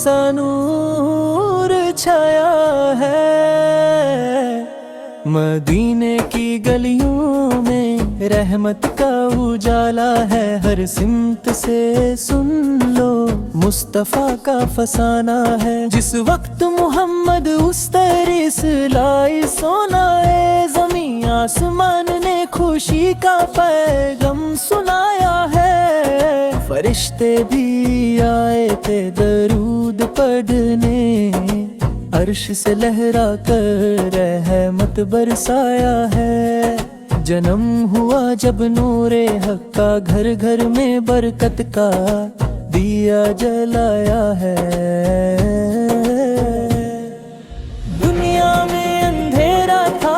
कैसा नूर छाया है। मदीने की गलियों में रहमत का उजाला है। हर सिमत से सुन लो मुस्तफा का फसाना है। जिस वक्त मोहम्मद उस तरस लाई सोनाए ज़मीं आसमान ने खुशी का पैगाम सुनाया है। फरिश्ते भी आए थे दरूद पढ़ने, अर्श से लहरा कर रहमत बरसाया है। जन्म हुआ जब नूरे हक का घर घर में बरकत का दिया जलाया है। दुनिया में अंधेरा था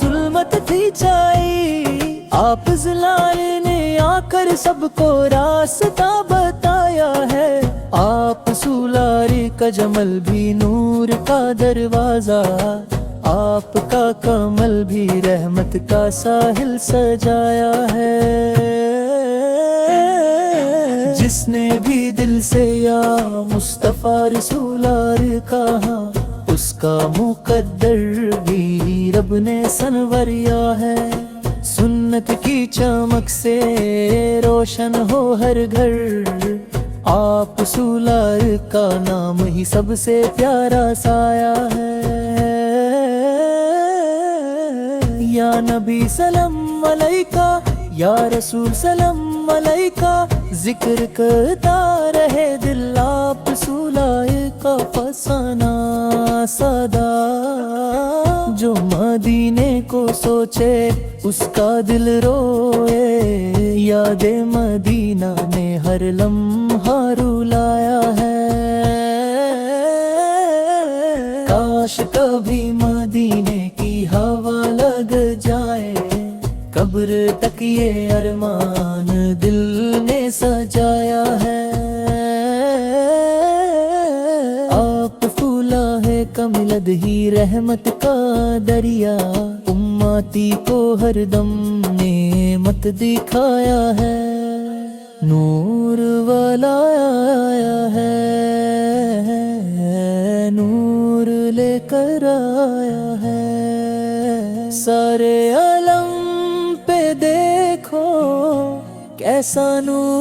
जुल्मत थी छाई, आप जलाल ने आकर सबको रास्ता बताया है। आप सुलारी का जमल भी नूर का दरवाजा, आपका कमल भी रहमत का साहिल सजाया है। जिसने भी दिल से या मुस्तफा रसूलार कहा, उसका मुकद्दर भी रब ने संवरिया है। सुन्नत की चमक से रोशन हो हर घर, आप सुलार का नाम ही सबसे प्यारा साया है। या नबी सलाम अलैका, या रसूल सलाम अलैका, जिक्र करता रहे दिल आप सुलार का फसाना सदा। जो मदीने को सोचे उसका दिल रोए, याद मदीना ने हर लम्हा रुलाया है। काश कभी मदीने की हवा लग जाए, कब्र तक ये अरमान दिल ने सजाया है। आप फूला है कमिलद ही रहमत का दरिया, उम्मती को हरदम नेमत दिखाया है। नूर वाला आया है, नूर लेकर आया है। सारे आलम पे देखो कैसा नूर